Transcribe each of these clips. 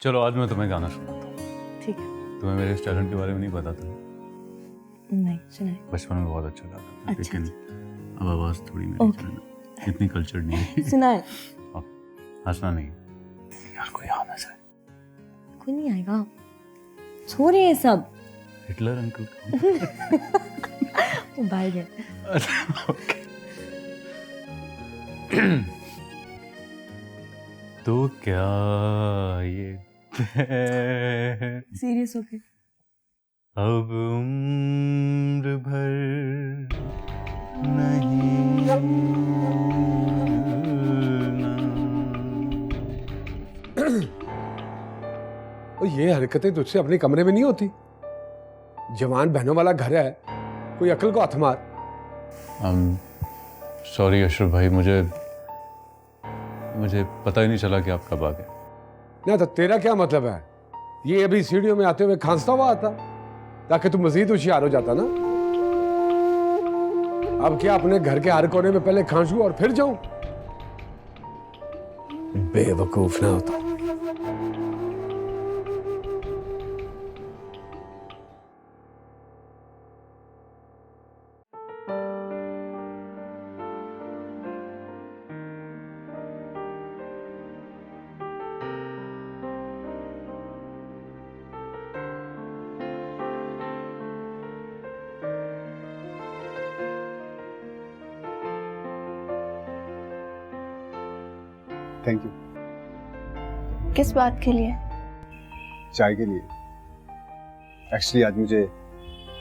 चलो आज मैं तुम्हें गाना सुनाता हूँ। ठीक है। तुम्हें मेरे इस टैलेंट के बारे में नहीं पता था? नहीं सुनाए। बचपन में बहुत अच्छा गाता था, अच्छा, लेकिन अब आवाज़ थोड़ी मेरी जो है ना, इतनी कल्चर्ड नहीं है। सुनाए। हंसना नहीं यार, कोई आ ना जाए। कोई नहीं आएगा, सो रहे हैं सब। हिटलर अंकल वो बाहर गए। तो क्या ये सीरियस होके अब उम्र भर नहीं और ये हरकतें तुझसे अपने कमरे में नहीं होती? जवान बहनों वाला घर है, कोई अकल को हाथ मार। सॉरी अशरफ भाई, मुझे पता ही नहीं चला कि आप कब आ गए। ना तो तेरा क्या मतलब है? ये अभी सीढ़ियों में आते हुए खांसता हुआ आता, ताकि तू मजीद होशियार हो जाता ना। अब क्या अपने घर के हर कोने में पहले खांसू और फिर जाऊं? बेवकूफ ना होता। Thank you. किस बात के लिए? चाय के लिए। एक्चुअली आज मुझे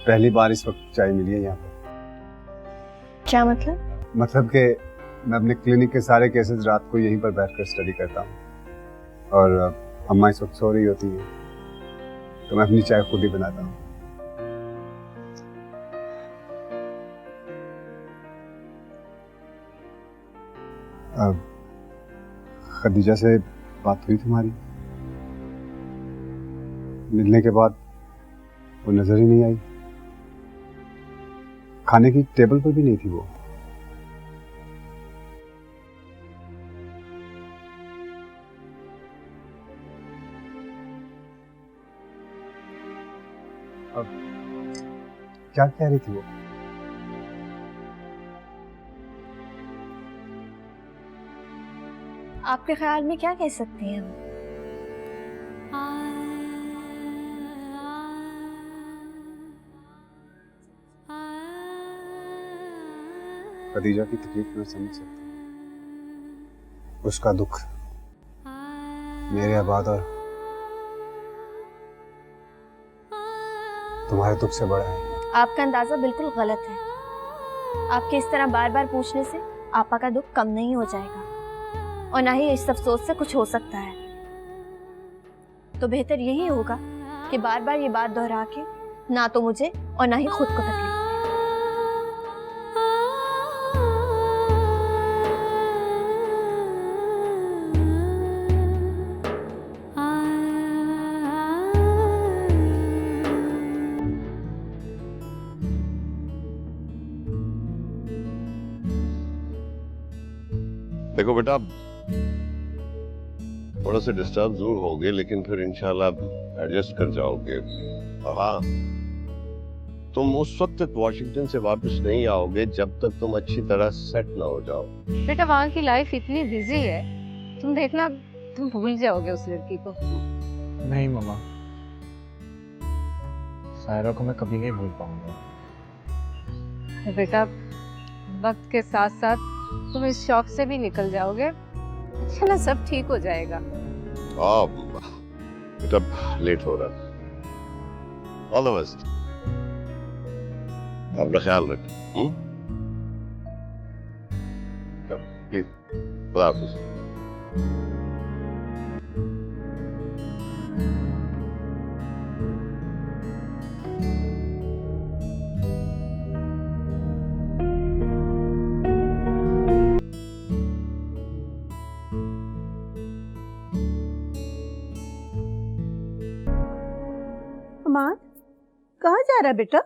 पहली बार इस वक्त चाय मिली है यहाँ पर। क्या मतलब? मतलब कि मैं अपने क्लिनिक के सारे केसेस रात को यहीं पर बैठकर स्टडी करता हूँ और अम्मा इस वक्त सो रही होती है, तो मैं अपनी चाय खुद ही बनाता हूँ। खदीजा से बात हुई तुम्हारी? मिलने के बाद वो नजर ही नहीं आई, खाने की टेबल पर भी नहीं थी वो। अब क्या कह रही थी वो? आपके ख्याल में क्या कह सकते हैं हम? खदीजा की तकलीफ में समझ सकता हूँ, उसका दुख मेरे आबाद और तुम्हारे दुख से बड़ा है। आपका अंदाजा बिल्कुल गलत है। आपके इस तरह बार बार पूछने से आपा का दुख कम नहीं हो जाएगा और ना ही इस अफसोस से कुछ हो सकता है। तो बेहतर यही होगा कि बार बार ये बात दोहरा के ना तो मुझे और ना ही खुद को तकलीफ। देखो बेटा, थोड़ा सा डिस्टर्ब जरूर होगे, लेकिन फिर इंशाल्लाह एडजस्ट कर जाओगे। हाँ, तुम उस वक्त तक वॉशिंगटन से वापस नहीं आओगे जब तक तुम अच्छी तरह सेट ना हो जाओ। बेटा वहाँ की लाइफ इतनी बिजी है, तुम देखना तुम भूल जाओगे उस लड़की को। नहीं मम्मा, सायरा को मैं कभी नहीं भूल पाऊंगा। बेटा वक्त के साथ साथ तुम इस शौक से भी निकल जाओगे, अच्छा ना, सब ठीक हो जाएगा। बेटा लेट हो रहा है। ऑल द बेस्ट, अपना ख्याल रख। प्लीज, खुदा हाफिज। अमान, कहाँ जा रहा है बेटा?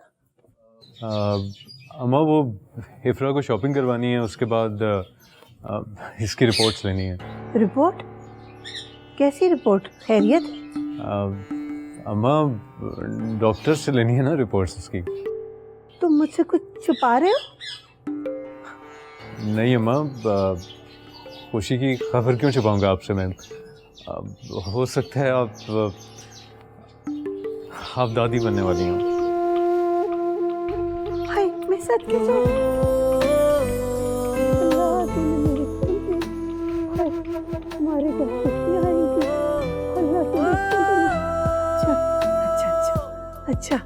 अम्मा वो इफ्रा को शॉपिंग करवानी है, उसके बाद इसकी रिपोर्ट्स लेनी है। रिपोर्ट? कैसी रिपोर्ट? खैरियत? अम्मा डॉक्टर से लेनी है ना रिपोर्ट्स उसकी। तुम मुझसे कुछ छुपा रहे हो? नहीं अम्मा, खुशी की खबर क्यों छुपाऊंगा आपसे मैं। हो सकता है आप दादी बनने वाली हो। हाय, मैं सच कह रही हूँ। अल्लाह, तूने मेरी सुन ली। हाय, हमारे घर खुशी आएगी। अल्लाह, तूने सुन ली। अच्छा अच्छा अच्छा अच्छा,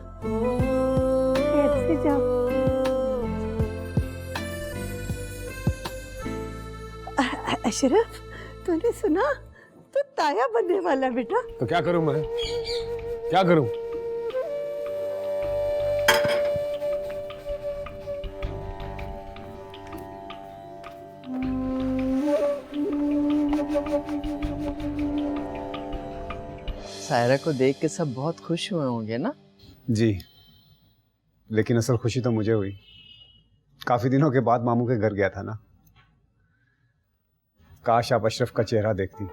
खैर से जाओ। अशरफ, तूने सुना? तू ताया बनने वाला बेटा। तो क्या करूं मैं, क्या करूं? सायरा को देख के सब बहुत खुश हुए होंगे ना? जी, लेकिन असल खुशी तो मुझे हुई। काफी दिनों के बाद मामू के घर गया था ना। काश आप अशरफ का चेहरा देखती।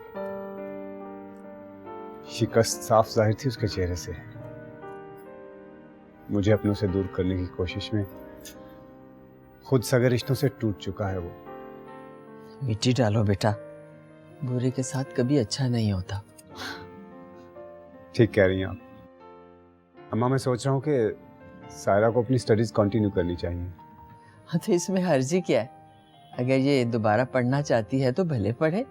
शिकस्त साफ जाहिर थी उसके चेहरे से। मुझे अपनों से दूर करने की कोशिश में खुद सगे रिश्तों से टूट चुका है वो। मिट्टी डालो बेटा, बुरे के साथ कभी अच्छा नहीं होता। ठीक कह रही हैं आप। अम्मा, मैं सोच रहा हूँ कि सायरा को अपनी स्टडीज कंटिन्यू करनी चाहिए। हाँ, तो इसमें हर्जी क्या है? अगर ये दोबारा पढ़ना चाहती है तो भले पढ़े।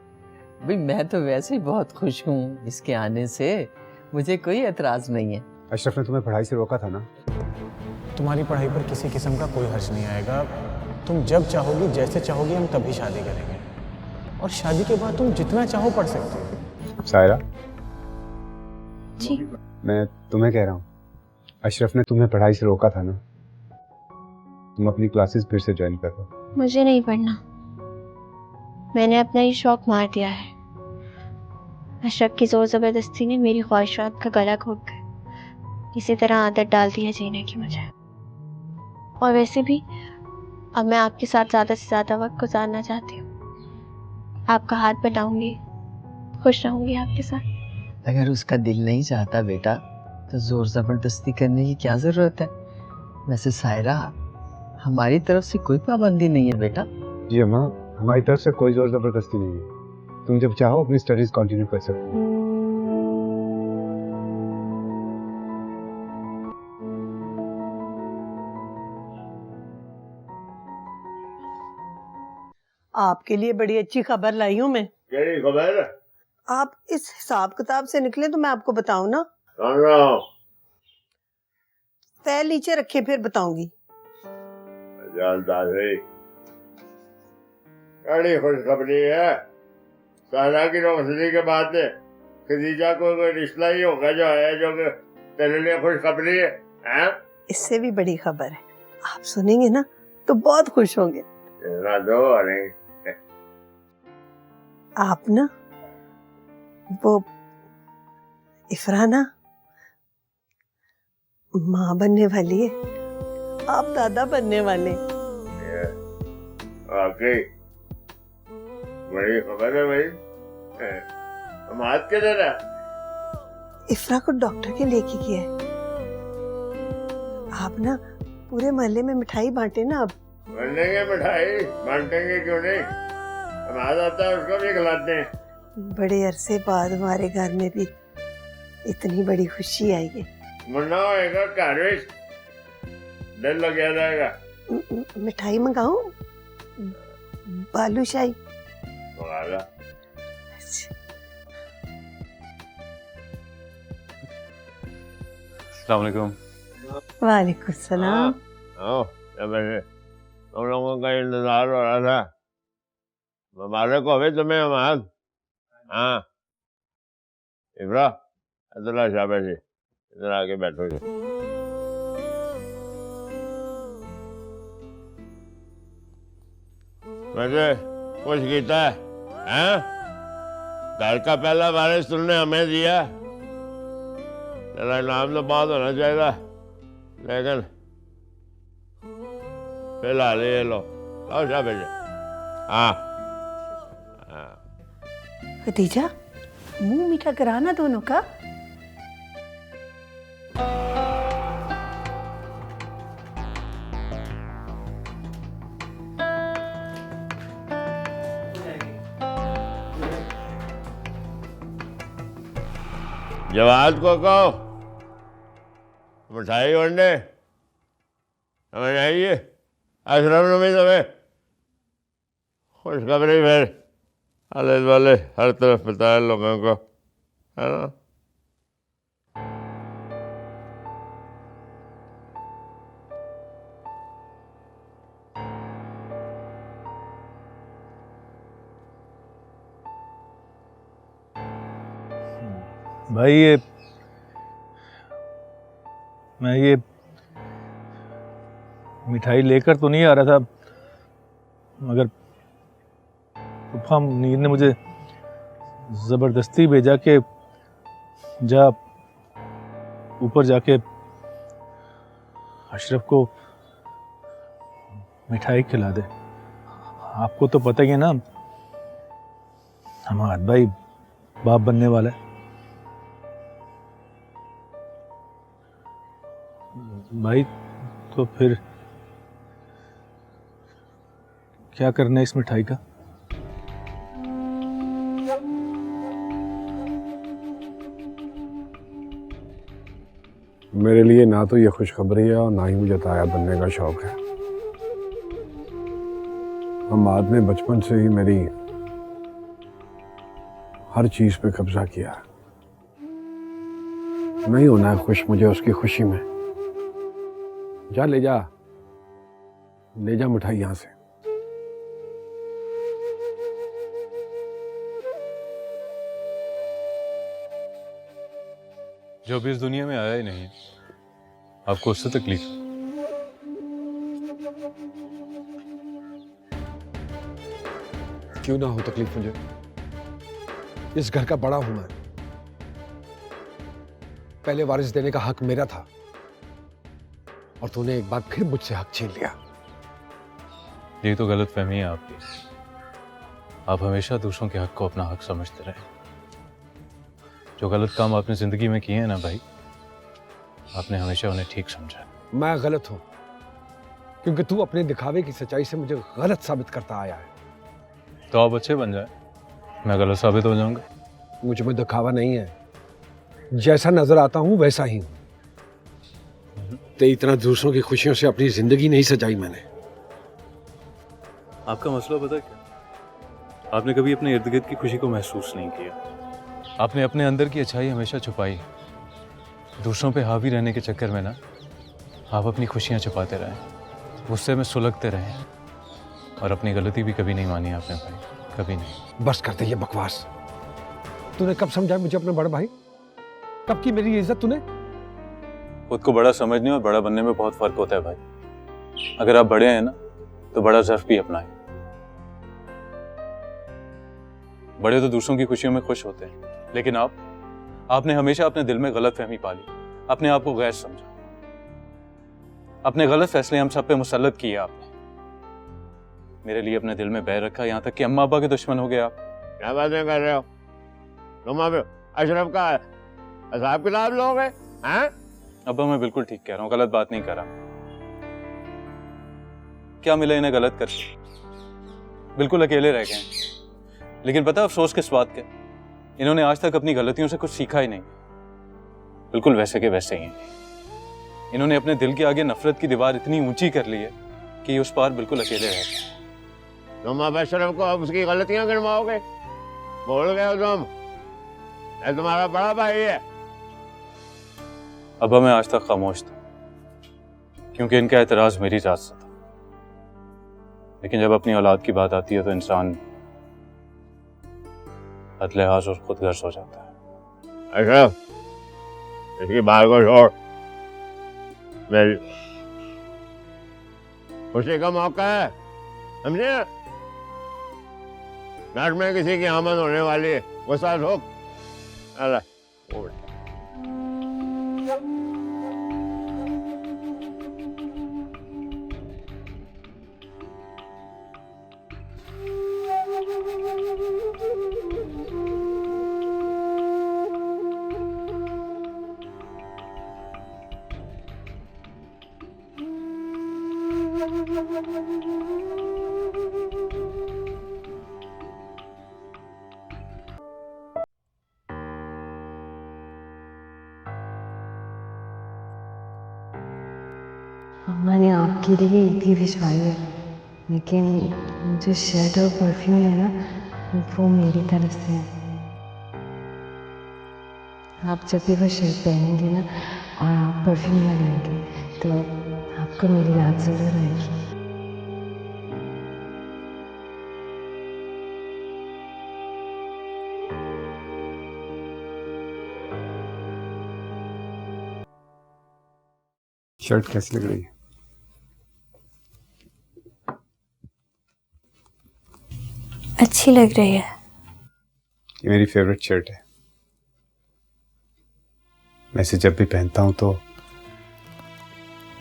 भाई मैं तो वैसे ही बहुत खुश हूँ इसके आने से, मुझे कोई एतराज नहीं है। अशरफ ने तुम्हें पढ़ाई से रोका था ना? तुम्हारी पढ़ाई पर किसी किस्म का कोई हर्ज नहीं आएगा। तुम जब चाहोगी, जैसे चाहोगी, हम तभी शादी करेंगे। और शादी के बाद तुम जितना चाहो पढ़ सकते हो। सायरा जी, मैं तुम्हें कह रहा हूँ, अशरफ ने तुम्हें पढ़ाई से रोका था ना? तुम अपनी क्लासेस फिर से ज्वाइन करो। मुझे नहीं पढ़ना। मैंने अपना ही शौक मार दिया है। अशरफ की जोर जबरदस्ती ने मेरी ख्वाहिशात का गला घोट कर इसी तरह आदत डाल दी है जीने की मुझे। और वैसे भी अब मैं आपके साथ ज़्यादा से ज़्यादा वक्त गुजारना चाहती हूँ। आपका हाथ बटाऊंगी, खुश रहूंगी आपके साथ। अगर उसका दिल नहीं चाहता बेटा तो जोर जबरदस्ती करने की क्या जरूरत है? वैसे सायरा, हमारी तरफ से कोई पाबंदी नहीं है बेटा। जी अम्मा, हमारी तरफ से कोई जोर जबरदस्ती नहीं है। तुम जब चाहो अपनी स्टडीज कंटिन्यू कर सकते हो। आपके लिए बड़ी अच्छी खबर लाई हूँ मैं। क्या खबर? आप इस हिसाब किताब से निकले तो मैं आपको बताऊं ना। फैल नीचे रखे, फिर बताऊंगी। बड़ी खुशखबरी है। सारा की रोशनी के बाद खदीजा को कोई रिश्ता ही होगा जो है, जो कि तेरे लिए खुशखबरी है, हैं? इससे भी बड़ी खबर है, आप सुनेंगे ना तो बहुत खुश होंगे। दो अरे आप ना वो इफराना माँ बनने वाली है, आप दादा बनने वाले। वाकई बड़ी खबर है भाई। हम हाथ के दे रहा। इफरा को डॉक्टर के लेके किया है। आप ना पूरे मोहल्ले में मिठाई बांटे ना। अब बांटेंगे मिठाई, बांटेंगे क्यों नहीं। हम आ जाता है उसको भी खिलाते हैं। बड़े अरसे बाद हमारे घर में भी इतनी बड़ी खुशी आई है। मुन्ना होएगा घर में दिल लग जाएगा। मिठाई मंगाऊं? बालूशाही? मंगा। अस्सलाम वालेकुम। वालेकुम सलाम। तुम लोगों का इंतजार हो रहा था। हमारे को अभी तुम्हें हमारे। हाँ इब्रा, अब्दुल्ला शाबाश, इधर आके बैठो। वैसे कुछ कीता है, हैं? घर का पहला वारिस तुमने हमें दिया। तेरा नाम तो बहुत होना चाहिए, लेकिन फिलहाल ये लो शाबाश। हाँ खदीजा, मुंह मीठा कराना दोनों का। जवाब को कहो मिठाई वंडे समझ आइए। अशरफ नमी तुम्हें खुशखबरी फिर आले वाले हर तरफ बताया लोगों को, है ना। भाई मैं ये मिठाई लेकर तो नहीं आ रहा था, मगर फूफा नीर ने मुझे जबरदस्ती भेजा कि जा ऊपर जाके अशरफ को मिठाई खिला दे। आपको तो पता ही है ना, हमारा भाई बाप बनने वाला है। भाई तो फिर क्या करना है इस मिठाई का? मेरे लिए ना तो ये खुशखबरी है और ना ही मुझे ताया बनने का शौक है। हमाद ने बचपन से ही मेरी हर चीज पे कब्जा किया। नहीं होना है खुश मुझे उसकी खुशी में। जा ले जा मिठाई यहां से। जो भी इस दुनिया में आया ही नहीं, आपको उससे तकलीफ? क्यों ना हो तकलीफ मुझे, इस घर का बड़ा हूं मैं। पहले वारिस देने का हक मेरा था और तूने एक बार फिर मुझसे हक छीन लिया। ये तो गलत फहमी है आपकी। आप हमेशा दूसरों के हक को अपना हक समझते रहे। जो गलत काम आपने जिंदगी में किए हैं ना भाई, आपने हमेशा उन्हें ठीक समझा। मैं गलत हूं क्योंकि तू अपने दिखावे की सच्चाई से मुझे गलत साबित करता आया है। तो आप अच्छे बन जाए, मैं गलत साबित हो जाऊंगा। मुझ में दिखावा नहीं है, जैसा नजर आता हूं वैसा ही हूं। ते इतना दूसरों की खुशियों से अपनी जिंदगी नहीं सजाई मैंने। आपका मसला पता क्या? आपने कभी अपने इर्द गिर्द की खुशी को महसूस नहीं किया। आपने अपने अंदर की अच्छाई हमेशा छुपाई। दूसरों पे हावी रहने के चक्कर में ना आप अपनी खुशियां छुपाते रहे, गुस्से में सुलगते रहे और अपनी गलती भी कभी नहीं मानी आपने भाई, कभी नहीं। बस करते ये बकवास। तूने कब समझा मुझे अपना बड़ा भाई? कब की मेरी इज्जत तूने? खुद को बड़ा समझने और बड़ा बनने में बहुत फर्क होता है भाई। अगर आप बड़े हैं ना तो बड़ा ज़र्फ भी अपनाएं। बड़े तो दूसरों की खुशियों में खुश होते हैं, लेकिन आपने हमेशा अपने दिल में गलत फहमी पाली, अपने आप को गैर समझा, अपने गलत फैसले हम सब पे मुसल्लत किए आपने। मेरे लिए अपने दिल में बैर रखा, यहाँ तक कि अम्मा अब्बा के दुश्मन हो गए आप। क्या बातें कर रहे हो तुम? अब अशरफ का हिसाब किताब लोगे हैं? अब्बा मैं बिल्कुल ठीक कह रहा हूँ, गलत बात नहीं कर रहा। क्या मिला इन्हें गलत करके? बिल्कुल अकेले रह गए हैं। लेकिन पता अफसोस किस बात के, इन्होंने आज तक अपनी गलतियों से कुछ सीखा ही नहीं। बिल्कुल वैसे के वैसे ही हैं। इन्होंने अपने दिल के आगे नफरत की दीवार इतनी ऊंची कर ली है कि उस पार बिल्कुल अकेले रह गए। तुम अब अशरफ को अब उसकी गलतियां गिनवाओगे? बोल गए हो तुम, ये तुम्हारा बड़ा भाई है। अब्बा मैं आज तक खामोश था क्योंकि इनका एतराज मेरी जात से था, लेकिन जब अपनी औलाद की बात आती है तो इंसान हद-लिहाज और खुदगर्ज हो जाता है। अशरफ इसकी बात को छोड़, मेरी खुशी का मौका है, समझे? घर में किसी की आमद होने वाली है, वो साथ हो। अल्लाह अम्मा ने आपके लिए ईदी भिजवाई है, लेकिन जो शर्ट और परफ्यूम है ना, वो मेरी तरफ से है। आप जब भी वो शर्ट पहनेंगे ना और आप परफ्यूम लगाएंगे तो आपको मेरी याद ज़रूर आएगी। शर्ट कैसी लग रही है? अच्छी लग रही है। ये मेरी फेवरेट शर्ट है। मैं इसे जब भी पहनता हूँ तो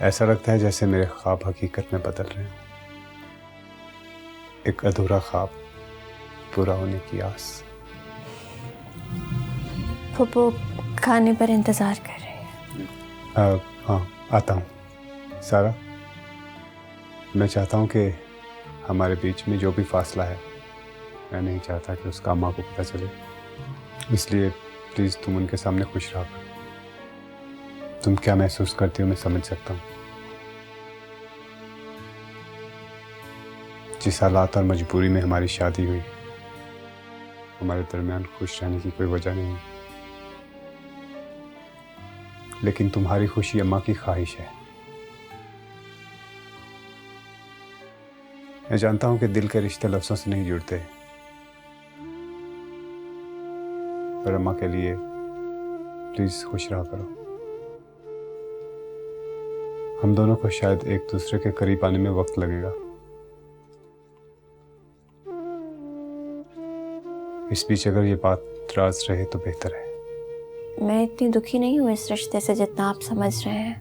ऐसा लगता है जैसे मेरे ख्वाब हकीकत में बदल रहे हैं। एक अधूरा ख्वाब पूरा होने की आस। फुप्पो खाने पर इंतजार कर रही है। हाँ, आता हूँ। सारा, मैं चाहता हूँ कि हमारे बीच में जो भी फासला है, मैं नहीं चाहता कि उसका अम्मा को पता चले, इसलिए प्लीज़ तुम उनके सामने खुश रहा करो। तुम क्या महसूस करती हो मैं समझ सकता हूँ। जिस हालात और मजबूरी में हमारी शादी हुई, हमारे दरमियान खुश रहने की कोई वजह नहीं, लेकिन तुम्हारी खुशी अम्मा की ख्वाहिश है। मैं जानता हूं कि दिल के रिश्ते लफ्ज़ों से नहीं जुड़ते, पर अम्मा के लिए प्लीज खुश रहा करो। हम दोनों को शायद एक दूसरे के करीब आने में वक्त लगेगा। इस बीच अगर ये बात राज रहे तो बेहतर है। मैं इतनी दुखी नहीं हूँ इस रिश्ते से जितना आप समझ रहे हैं।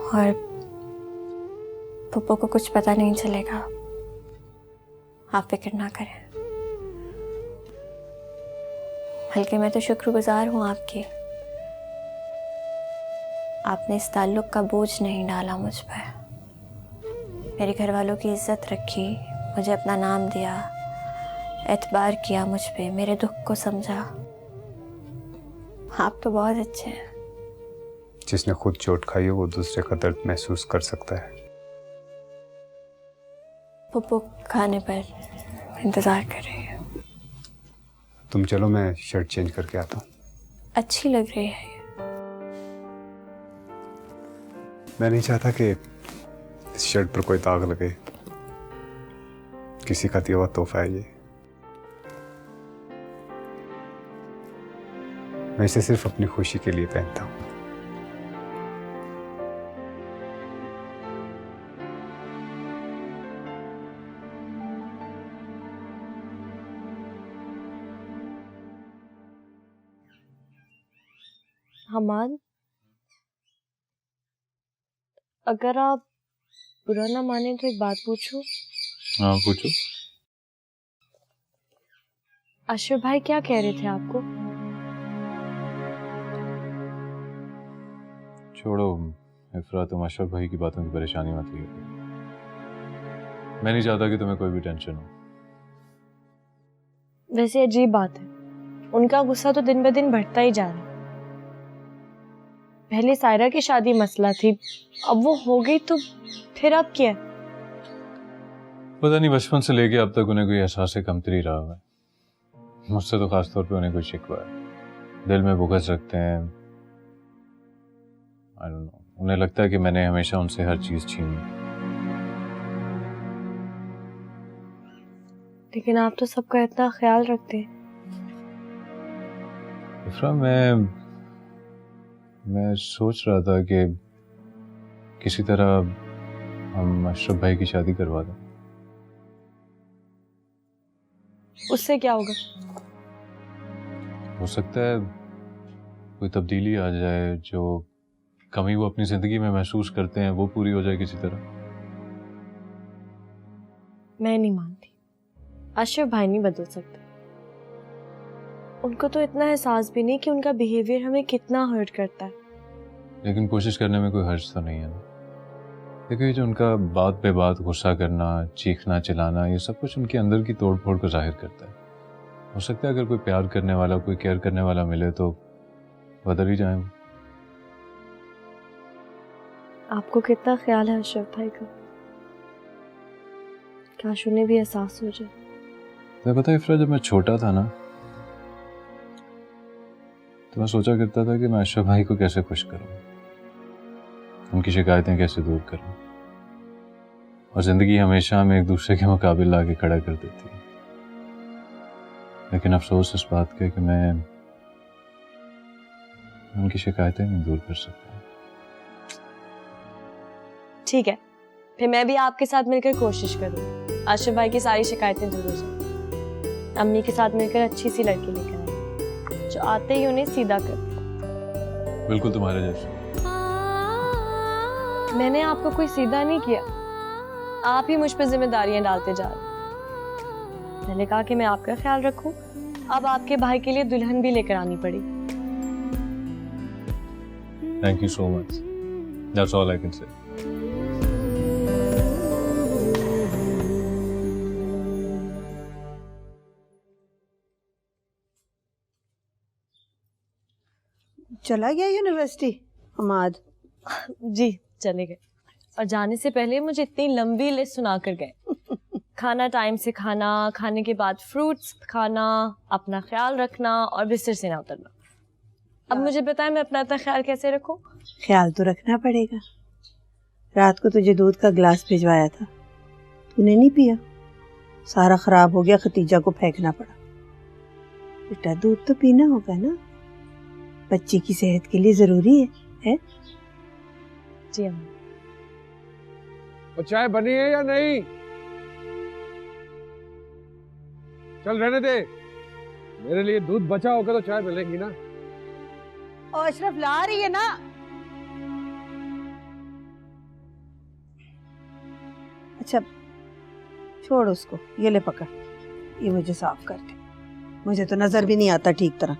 और पप्पू को कुछ पता नहीं चलेगा, आप फिक्र ना करें। बल्कि मैं तो शुक्रगुजार हूँ आपकी, आपने इस ताल्लुक का बोझ नहीं डाला मुझ पर। मेरे घर वालों की इज्जत रखी, मुझे अपना नाम दिया, एतबार किया मुझ पे, मेरे दुख को समझा। आप तो बहुत अच्छे हैं। जिसने खुद चोट खाई हो वो दूसरे का दर्द महसूस कर सकता है। पप्पू खाने पर इंतजार कर रही है। तुम चलो, मैं शर्ट चेंज करके आता हूँ। अच्छी लग रही है। मैं नहीं चाहता कि इस शर्ट पर कोई दाग लगे। किसी का दिया हुआ तोहफा है ये। मैं इसे सिर्फ अपनी खुशी के लिए पहनता हूँ। हमान, अगर आप बुरा ना माने तो एक बात पूछूं? हाँ पूछो। अशरफ भाई क्या कह रहे थे आपको? छोड़ो इफ्रा, तुम अशरफ भाई की बातों की परेशानी मत लियो। मैं नहीं चाहता कि तुम्हें कोई भी टेंशन हो। वैसे अजीब बात है, उनका गुस्सा तो दिन ब दिन बढ़ता ही जा रहा है। पहले सायरा की शादी मसला थी, अब वो हो गई तो फिर अब क्या? पता नहीं बचपन से लेके अब तक उन्हें कोई एहसास कमतरी रहा है। मुझसे तो खासतौर पे उन्हें कोई शिकवा है। दिल में बुग़्ज़ रखते हैं। आई डोंट नो, उन्हें लगता है कि मैंने हमेशा उनसे हर चीज छीनी। लेकिन आप तो सबका इतना ख्याल रखते हैं। इफ्रा, मैं सोच रहा था कि किसी तरह हम अशरफ भाई की शादी करवा दें। उससे क्या होगा? हो सकता है कोई तब्दीली आ जाए, जो कमी वो अपनी जिंदगी में महसूस करते हैं वो पूरी हो जाए किसी तरह। मैं नहीं मानती, अशरफ भाई नहीं बदल सकते। उनको तो इतना एहसास भी नहीं कि उनका बिहेवियर हमें कितना हर्ट करता है। लेकिन कोशिश करने में कोई हर्ज तो नहीं है ना। देखो ये जो उनका बात पे बात गुस्सा करना, चीखना चिल्लाना, ये सब कुछ उनके अंदर की तोड़ फोड़ को जाहिर करता है। हो सकता है अगर कोई प्यार करने वाला, कोई केयर करने वाला मिले तो बदल ही जाए। आपको कितना ख्याल है अशरफ भाई का? काश उन्हें भी एहसास हो जाए। तो पता है इफ्रा, जब मैं छोटा था ना तो मैं सोचा करता था कि मैं अशरफ भाई को कैसे खुश करूं, उनकी शिकायतें कैसे दूर करूं, और जिंदगी हमेशा हमें एक दूसरे के मुकाबले लाके खड़ा कर देती है। लेकिन अफसोस इस बात का कि मैं उनकी शिकायतें नहीं दूर कर सकता। ठीक है, फिर मैं भी आपके साथ मिलकर कोशिश करूंगी अशरफ भाई की सारी शिकायतें दूर हो जाए। अम्मी के साथ मिलकर अच्छी सी लड़की लेकर आए जो आते ही उन्हें सीधा कर दे। बिल्कुल तुम्हारे जैसे। मैंने आपको कोई सीधा नहीं किया, आप ही मुझ पर जिम्मेदारियां डालते जा रहे। मैंने कहा कि मैं आपका ख्याल रखूं, अब आपके भाई के लिए दुल्हन भी लेकर आनी पड़ी। Thank you so much, that's all I can say. चला गया यूनिवर्सिटी हमाद? जी चले गए, और जाने से पहले मुझे इतनी लंबी लिस्ट सुना कर गए। खाना टाइम से खाना, खाने के बाद फ्रूट्स खाना, अपना ख्याल रखना और बिस्तर से ना उतरना। अब मुझे बताएं मैं अपना इतना ख्याल कैसे रखूं? ख्याल तो रखना पड़ेगा। रात को तुझे दूध का ग्लास भिजवाया था, तूने नहीं पिया, सारा खराब हो गया, खतीजा को फेंकना पड़ा। बेटा दूध तो पीना होगा ना, बच्ची की सेहत के लिए जरूरी है? जी अम्मा। और चाय बनी है या नहीं? चल रहने दे, मेरे लिए दूध बचा होगा तो चाय मिलेगी ना। और अशरफ ला रही है ना। अच्छा छोड़ उसको, ये ले पकड़, ये मुझे साफ कर दे, मुझे तो नजर भी नहीं आता ठीक तरह।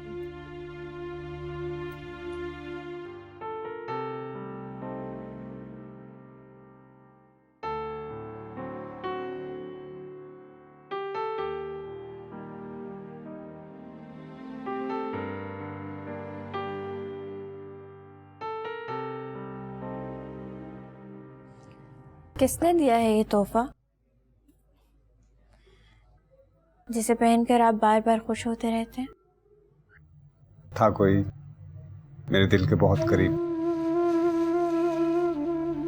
किसने दिया है ये तोहफा जिसे पहनकर आप बार बार खुश होते रहते हैं? था कोई मेरे दिल के बहुत करीब।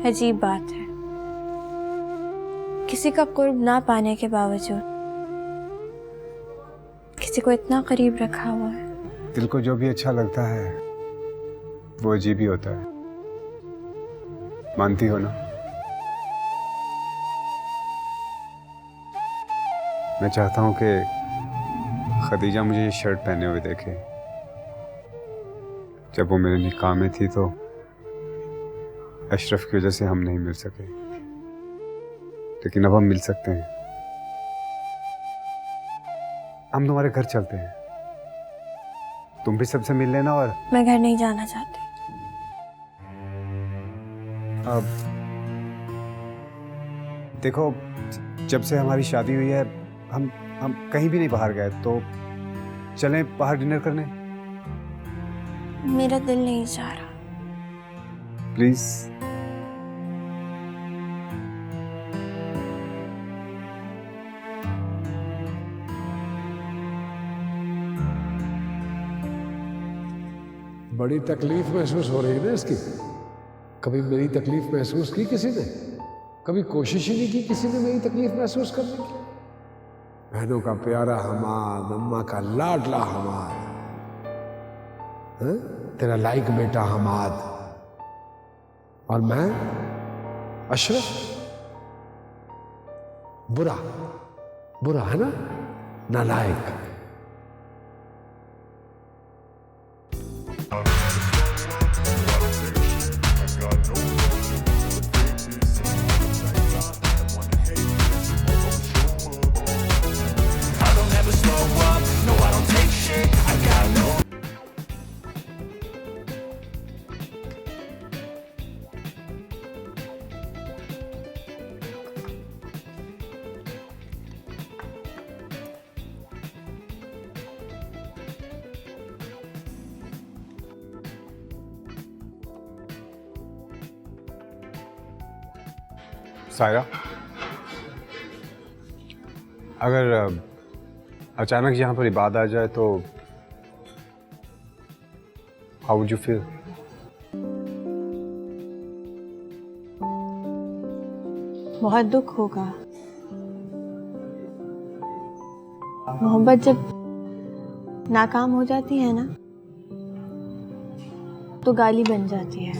अजीब बात है, किसी का कुर्ब ना पाने के बावजूद किसी को इतना करीब रखा हुआ है। दिल को जो भी अच्छा लगता है वो अजीब ही होता है, मानती हो ना? मैं चाहता हूं कि खदीजा मुझे ये शर्ट पहने हुए देखे। जब वो मेरे निकाह में थी तो अशरफ की वजह से हम नहीं मिल सके, लेकिन अब हम मिल सकते हैं। हम तुम्हारे घर चलते हैं, तुम भी सबसे मिल लेना। और मैं घर नहीं जाना चाहती। अब देखो, जब से हमारी शादी हुई है हम कहीं भी नहीं बाहर गए, तो चलें बाहर डिनर करने। मेरा दिल नहीं चाह रहा। प्लीज। बड़ी तकलीफ महसूस हो रही है ना इसकी। कभी मेरी तकलीफ महसूस की किसी ने? कभी कोशिश ही नहीं की किसी ने मेरी तकलीफ महसूस करने की। बहनों का प्यारा हमाद, अम्मा का लाडला हमाद, तेरा लाइक बेटा हमाद, और मैं अशरफ बुरा बुरा है ना, नालायक। सायरा, अगर अचानक यहाँ पर इबाद आ जाए तो हाउ वुड यू फील? बहुत दुख होगा। मोहब्बत जब नाकाम हो जाती है ना तो गाली बन जाती है।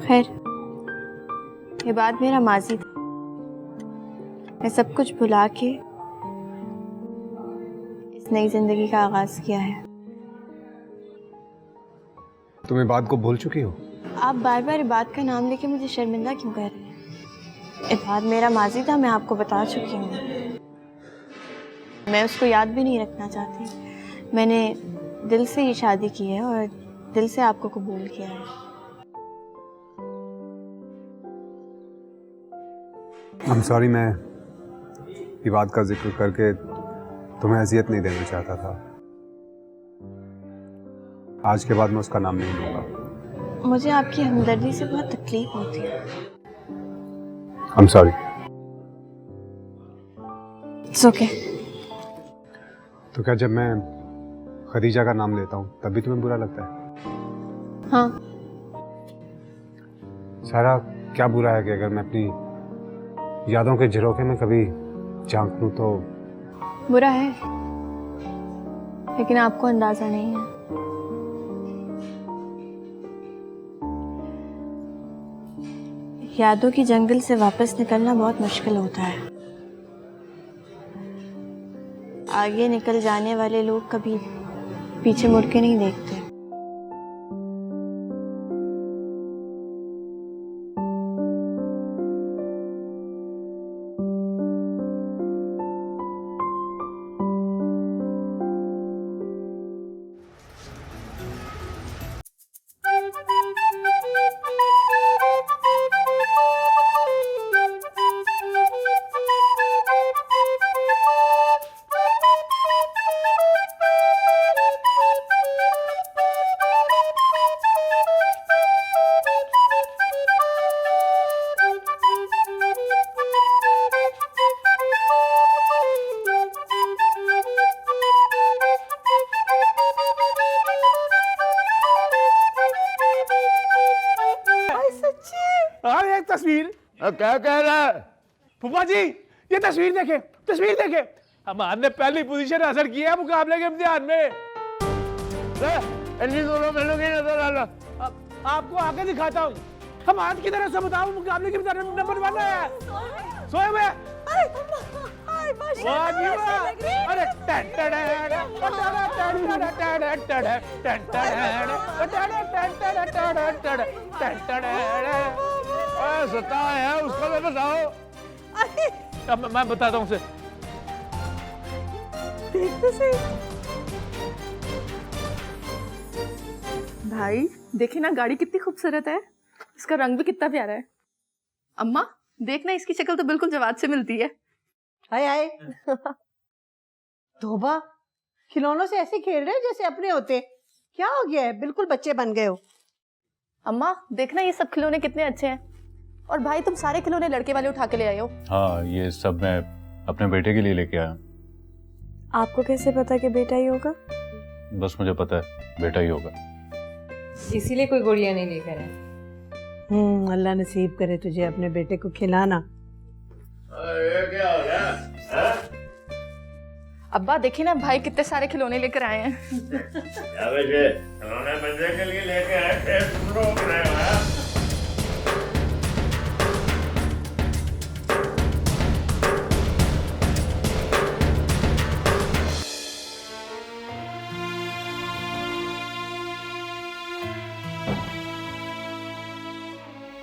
खैर, ये बात मेरा माजी था। मैं सब कुछ भुला के इस नई जिंदगी का आगाज किया है। तुम इबाद को भूल चुकी हो? आप बार बार इबाद का नाम लेके मुझे शर्मिंदा क्यों कर रहे हैं? इबाद मेरा माजी था, मैं आपको बता चुकी हूँ। मैं उसको याद भी नहीं रखना चाहती। मैंने दिल से ये शादी की है और दिल से आपको कबूल किया है। I'm sorry, मैं इबाद का जिक्र करके तुम्हें अजियत नहीं देना चाहता था। आज के बाद मैं उसका नाम नहीं लूंगा। मुझे आपकी हमदर्दी से बहुत तकलीफ होती है। I'm sorry। It's okay। तो क्या जब मैं खदीजा का नाम लेता हूँ तब भी तुम्हें बुरा लगता है? हाँ। सारा, क्या बुरा है कि अगर मैं अपनी यादों के झरोखे में कभी झांक लूं तो? बुरा है, लेकिन आपको अंदाजा नहीं है। यादों की जंगल से वापस निकलना बहुत मुश्किल होता है। आगे निकल जाने वाले लोग कभी पीछे मुड़ के नहीं देखते। तस्वीर क्या कह रहा है? फूफा जी, ये तस्वीर देखे, तस्वीर देखे। हमारे पहली पोजीशन हासिल की है मुकाबले के इम्तिहान में। आपको आगे दिखाता हूँ। हम आज की तरह से बताऊँ मुकाबले के इम्तिहान में नंबर 1 है। सोए हुए। सता है उसको मैं बताओ। अब मैं बताता हूँ उसे। देखते से भाई, देखिए ना गाड़ी कितनी खूबसूरत है। इसका रंग भी कितना प्यारा है। अम्मा देखना, इसकी शक्ल तो बिल्कुल जवाद से मिलती है। हाय हाय तोबा, खिलौनों से ऐसे खेल रहे हैं जैसे अपने होते। क्या हो गया है? बिल्कुल बच्चे बन गए हो। अम्मा देखना, ये सब खिलौने कितने अच्छे हैं। और भाई तुम सारे खिलौने लड़के वाले उठा के ले आए हो। हाँ, ये सब मैं अपने बेटे के लिए लेके आया। आपको कैसे पता कि बेटा ही होगा? बस मुझे पता है बेटा ही होगा। इसीलिए कोई गुड़िया नहीं लेकर आए। अल्लाह नसीब करे तुझे अपने बेटे को खिलाना। ये क्या हो गया? अब्बा देखिए ना, भाई कितने सारे खिलौने लेकर आए हैं। क्या बेटे, खिलौने बच्चे के लिए लेके आए थे, तुम रोक रहे हो?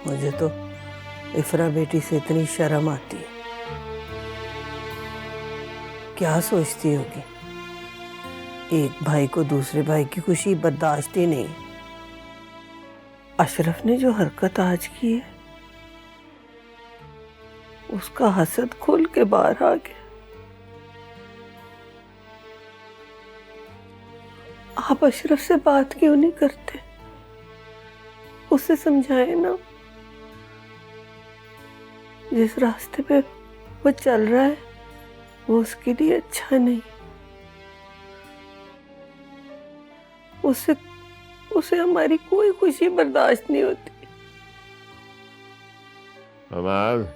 मुझे तो इफरा बेटी से इतनी शर्म आती है। क्या सोचती होगी? एक भाई को दूसरे भाई की खुशी बर्दाश्त ही नहीं। अशरफ ने जो हरकत आज की है, उसका हसद खुल के बाहर आ गया। आप अशरफ से बात क्यों नहीं करते? उसे समझाए ना, जिस रास्ते पे वो चल रहा है वो उसके लिए अच्छा नहीं। उसे हमारी कोई खुशी बर्दाश्त नहीं होती। हमाद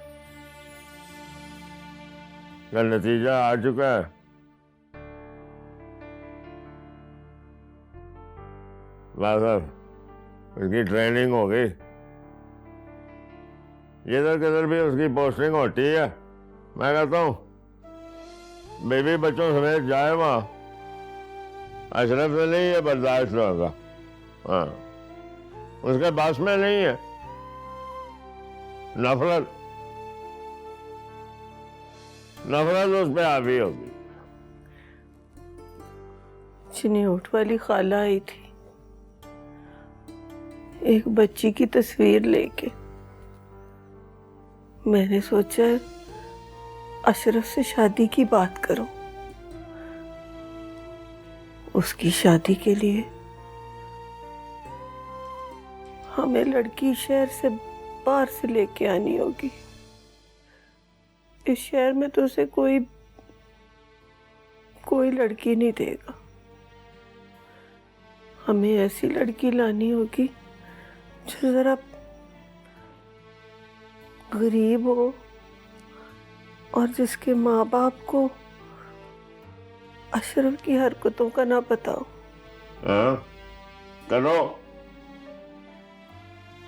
का नतीजा आ चुका है। साहब उसकी ट्रेनिंग हो गई, इधर किधर भी उसकी पोस्टिंग होती है। मैं कहता हूँ बेबी बच्चों समेत जाए वहाँ। अशरफ से नहीं है बर्दाश्त होगा। हाँ, उसके पास में नहीं है नफरत उस पर हावी होगी। चिन्होट वाली खाला आई थी एक बच्ची की तस्वीर लेके। मैंने सोचा अशरफ से शादी की बात करो। उसकी शादी के लिए हमें लड़की शहर से बाहर से लेके आनी होगी। इस शहर में तो उसे कोई लड़की नहीं देगा। हमें ऐसी लड़की लानी होगी जो जरा गरीब हो और जिसके माँ बाप को अशरफ की हरकतों का ना पता हो।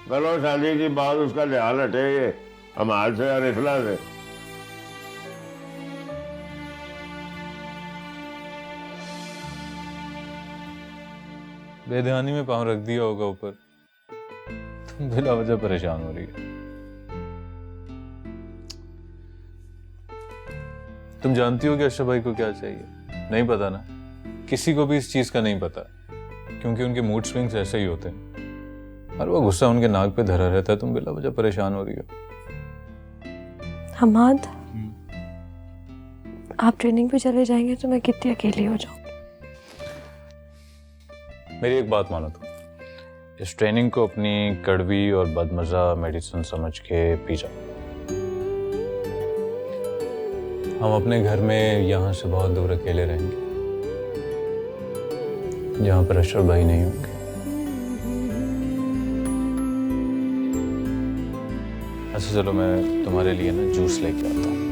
करो शादी की बात, उसका ध्यान हटेगी हमारे से और इफला से। बेध्यानी में पाँव रख दिया होगा ऊपर, तुम बिला वजह परेशान हो रही है। तुम जानती हो कि अशरफ भाई को क्या चाहिए? नहीं पता ना? किसी को भी इस चीज का नहीं पता, क्योंकि उनके मूड स्विंग्स ऐसे ही होते हैं और वो गुस्सा उनके नाक पे धरा रहता है। तुम बिला वजह परेशान हो रही हो। हमाद, आप ट्रेनिंग पे चले जाएंगे तो मैं कितनी अकेली हो जाऊंगी। मेरी एक बात मानो तुम, इस ट्रेनिंग को अपनी कड़वी और बदमजा मेडिसिन समझ के पी जाओ। हम अपने घर में यहाँ से बहुत दूर अकेले रहेंगे, जहाँ पर अशरफ भाई नहीं होंगे। अच्छा चलो, मैं तुम्हारे लिए ना जूस लेके आता हूँ।